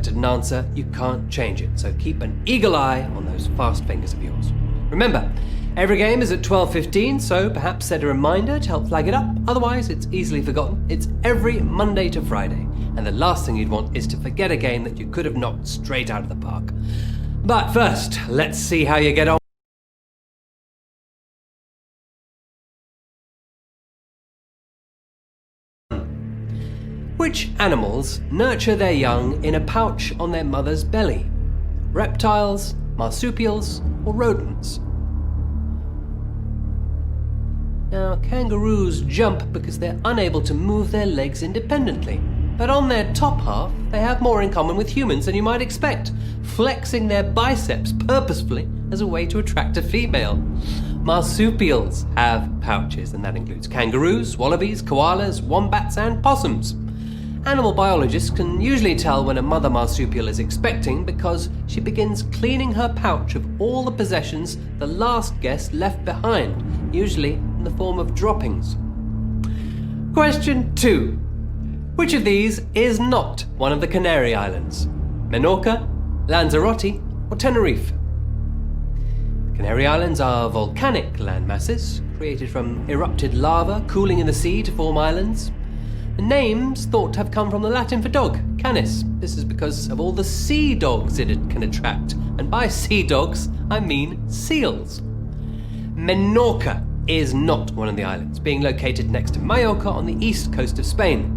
at an answer, you can't change it, so keep an eagle eye on those fast fingers of yours. Remember, every game is at 12:15, so perhaps set a reminder to help flag it up, otherwise it's easily forgotten. It's every Monday to Friday, and the last thing you'd want is to forget a game that you could have knocked straight out of the park. But first, let's see how you get on. Which animals nurture their young in a pouch on their mother's belly? Reptiles, marsupials, or rodents? Now, kangaroos jump because they're unable to move their legs independently. But on their top half, they have more in common with humans than you might expect, flexing their biceps purposefully as a way to attract a female. Marsupials have pouches, and that includes kangaroos, wallabies, koalas, wombats, and possums. Animal biologists can usually tell when a mother marsupial is expecting because she begins cleaning her pouch of all the possessions the last guest left behind, usually in the form of droppings. Question 2. Which of these is not one of the Canary Islands? Menorca, Lanzarote, or Tenerife? The Canary Islands are volcanic landmasses created from erupted lava cooling in the sea to form islands. The names thought to have come from the Latin for dog, canis. This is because of all the sea dogs it can attract, and by sea dogs, I mean seals. Menorca is not one of the islands, being located next to Mallorca on the east coast of Spain.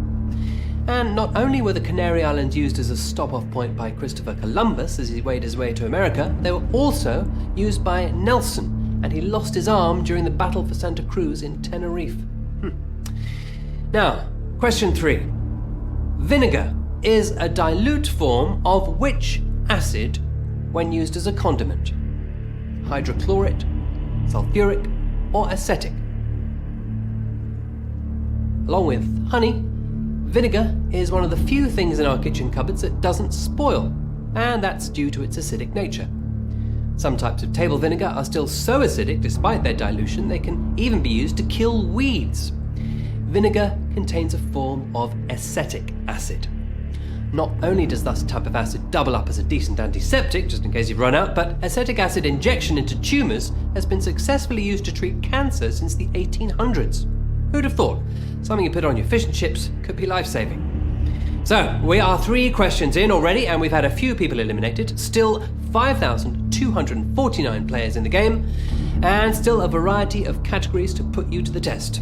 And not only were the Canary Islands used as a stop-off point by Christopher Columbus as he made his way to America, they were also used by Nelson, and he lost his arm during the Battle for Santa Cruz in Tenerife. Now, question 3. Vinegar is a dilute form of which acid when used as a condiment? Hydrochloric, sulfuric, or acetic? Along with honey, vinegar is one of the few things in our kitchen cupboards that doesn't spoil, and that's due to its acidic nature. Some types of table vinegar are still so acidic despite their dilution they can even be used to kill weeds. Vinegar contains a form of acetic acid. Not only does this type of acid double up as a decent antiseptic, just in case you've run out, but acetic acid injection into tumours has been successfully used to treat cancer since the 1800s. Who'd have thought something you put on your fish and chips could be life-saving? So, we are 3 questions in already, and we've had a few people eliminated. Still 5,249 players in the game, and still a variety of categories to put you to the test.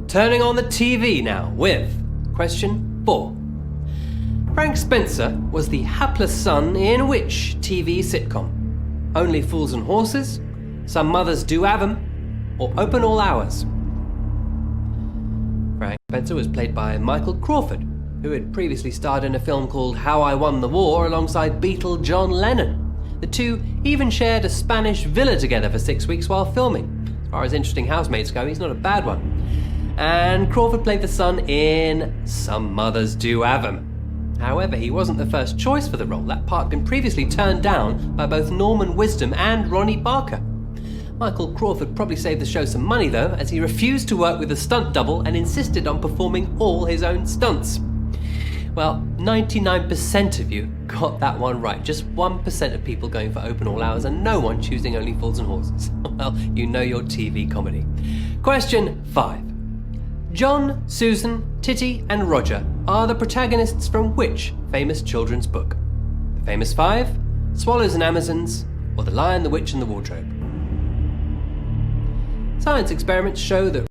Turning on the TV now with question 4. Frank Spencer was the hapless son in which TV sitcom? Only Fools and Horses, Some Mothers Do Have 'Em, or Open All Hours? Frank Spencer was played by Michael Crawford, who had previously starred in a film called How I Won the War alongside Beatle John Lennon. The two even shared a Spanish villa together for 6 weeks while filming. As far as interesting housemates go, he's not a bad one. And Crawford played the son in Some Mothers Do Have 'Em. However, he wasn't the first choice for the role. That part had been previously turned down by both Norman Wisdom and Ronnie Barker. Michael Crawford probably saved the show some money though, as he refused to work with a stunt double and insisted on performing all his own stunts. Well, 99% of you got that one right. Just 1% of people going for Open All Hours and no one choosing Only Fools and Horses. Well, you know your TV comedy. Question 5. John, Susan, Titty, and Roger are the protagonists from which famous children's book? The Famous Five, Swallows and Amazons, or The Lion, the Witch, and the Wardrobe? Science experiments show that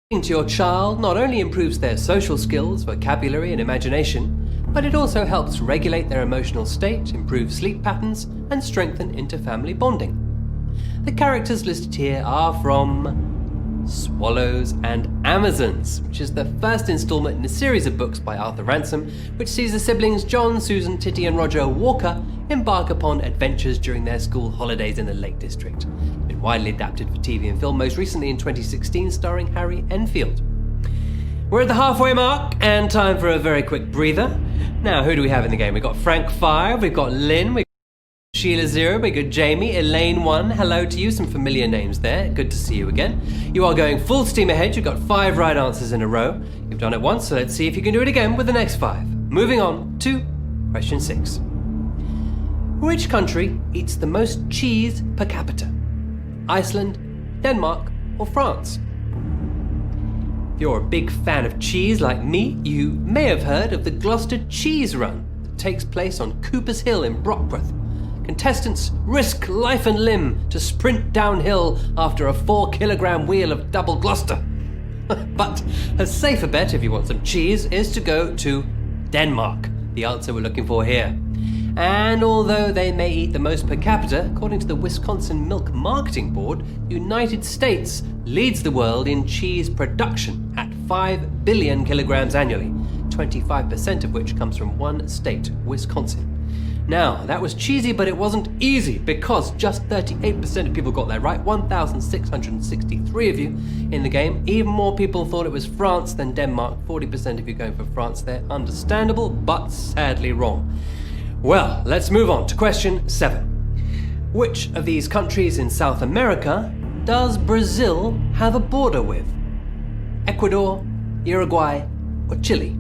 reading to your child not only improves their social skills, vocabulary, and imagination, but it also helps regulate their emotional state, improve sleep patterns, and strengthen interfamily bonding. The characters listed here are from Swallows and Amazons, which is the first installment in a series of books by Arthur Ransom, which sees the siblings John, Susan, Titty, and Roger Walker embark upon adventures during their school holidays in the Lake District. It's been widely adapted for TV and film, most recently in 2016, starring Harry Enfield. We're at the halfway mark, and time for a very quick breather. Now, who do we have in the game? We've got Frank 5, we've got Lynn, we've got Sheila 0, we got Jamie, Elaine 1, hello to you, some familiar names there, good to see you again. You are going full steam ahead, you've got 5 right answers in a row. You've done it once, so let's see if you can do it again with the next 5. Moving on to question 6. Which country eats the most cheese per capita? Iceland, Denmark, or France? If you're a big fan of cheese like me, you may have heard of the Gloucester Cheese Run that takes place on Cooper's Hill in Brockworth. Contestants risk life and limb to sprint downhill after a 4-kilogram wheel of double Gloucester. But a safer bet, if you want some cheese, is to go to Denmark, the answer we're looking for here. And although they may eat the most per capita, according to the Wisconsin Milk Marketing Board, the United States leads the world in cheese production at 5 billion kilograms annually, 25% of which comes from one state, Wisconsin. Now, that was cheesy, but it wasn't easy, because just 38% of people got that right, 1,663 of you in the game. Even more people thought it was France than Denmark, 40% if you're going for France there. Understandable, but sadly wrong. Well, let's move on to question 7. Which of these countries in South America does Brazil have a border with? Ecuador, Uruguay, or Chile?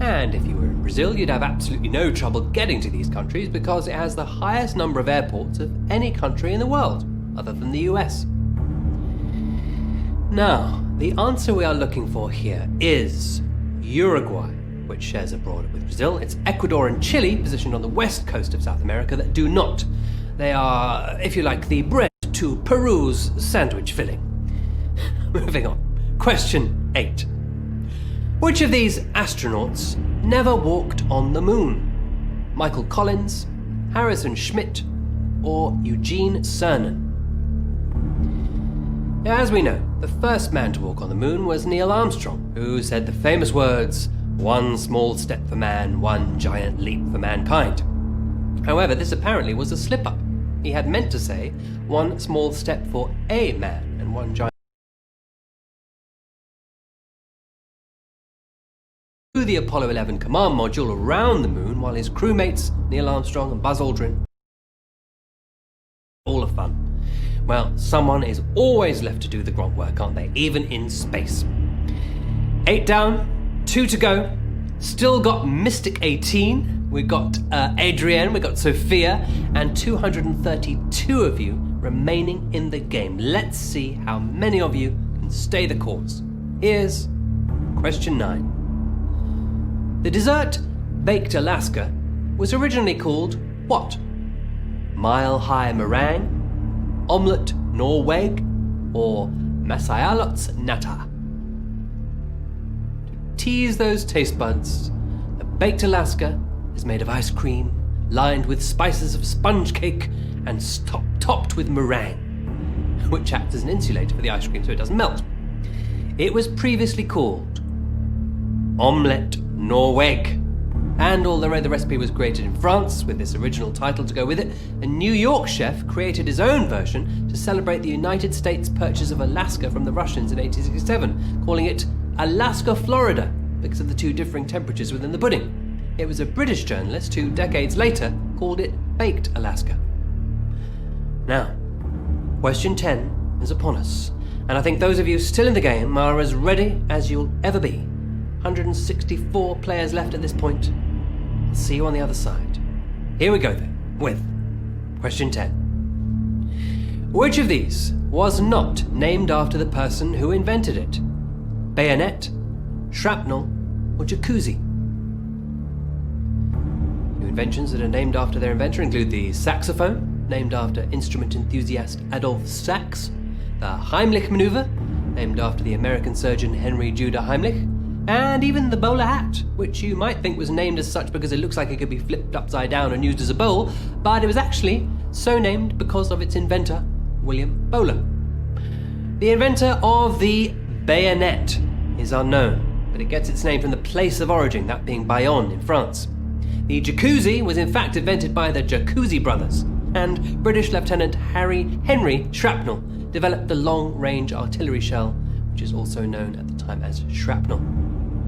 And if you were in Brazil, you'd have absolutely no trouble getting to these countries because it has the highest number of airports of any country in the world, other than the US. Now, the answer we are looking for here is Uruguay, which shares a border with Brazil. It's Ecuador and Chile, positioned on the west coast of South America, that do not. They are, if you like, the bread to Peru's sandwich filling. Moving on. Question 8. Which of these astronauts never walked on the moon? Michael Collins, Harrison Schmitt, or Eugene Cernan? As we know, the first man to walk on the moon was Neil Armstrong, who said the famous words, "One small step for man, one giant leap for mankind." However, this apparently was a slip-up. He had meant to say, "One small step for a man and one giant..." Flew the Apollo 11 command module around the moon while his crewmates, Neil Armstrong and Buzz Aldrin, all of fun. Well, someone is always left to do the grunt work, aren't they? Even in space. 8 down. 2 to go. Still got Mystic 18. We got Adrienne, we got Sophia, and 232 of you remaining in the game. Let's see how many of you can stay the course. Here's question 9. The dessert, baked Alaska, was originally called what? Mile High Meringue, Omelette Norweg, or Masayalots Nata? Tease those taste buds. The baked Alaska is made of ice cream, lined with spices of sponge cake, and topped with meringue, which acts as an insulator for the ice cream so it doesn't melt. It was previously called Omelette Norweg, and although the recipe was created in France with this original title to go with it, a New York chef created his own version to celebrate the United States purchase of Alaska from the Russians in 1867, calling it Alaska, Florida, because of the two differing temperatures within the pudding. It was a British journalist who, decades later, called it Baked Alaska. Now, question 10 is upon us, and I think those of you still in the game are as ready as you'll ever be. 164 players left at this point. I'll see you on the other side. Here we go then, with question 10. Which of these was not named after the person who invented it? Bayonet, shrapnel, or jacuzzi? New inventions that are named after their inventor include the saxophone, named after instrument enthusiast Adolph Sax, the Heimlich maneuver, named after the American surgeon Henry Judah Heimlich, and even the bowler hat, which you might think was named as such because it looks like it could be flipped upside down and used as a bowl, but it was actually so named because of its inventor, William Bowler. The inventor of the bayonet is unknown, but it gets its name from the place of origin, that being Bayonne in France. The jacuzzi was in fact invented by the Jacuzzi brothers, and British Lieutenant Henry Shrapnel developed the long-range artillery shell, which is also known at the time as shrapnel.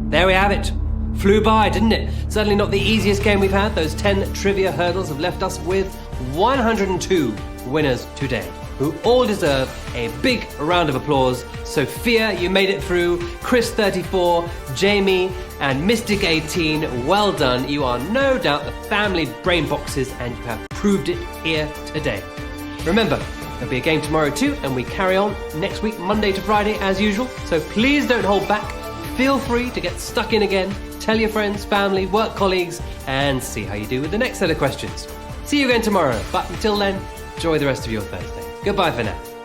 There we have it. Flew by, didn't it? Certainly not the easiest game we've had. Those 10 trivia hurdles have left us with 102 winners today. who all deserve a big round of applause. Sophia, you made it through. Chris 34, Jamie, and Mystic 18, well done. You are no doubt the family brain boxes and you have proved it here today. Remember, there'll be a game tomorrow too, and we carry on next week, Monday to Friday as usual. So please don't hold back. Feel free to get stuck in again. Tell your friends, family, work colleagues, and see how you do with the next set of questions. See you again tomorrow, but until then, enjoy the rest of your Thursday. Goodbye for now.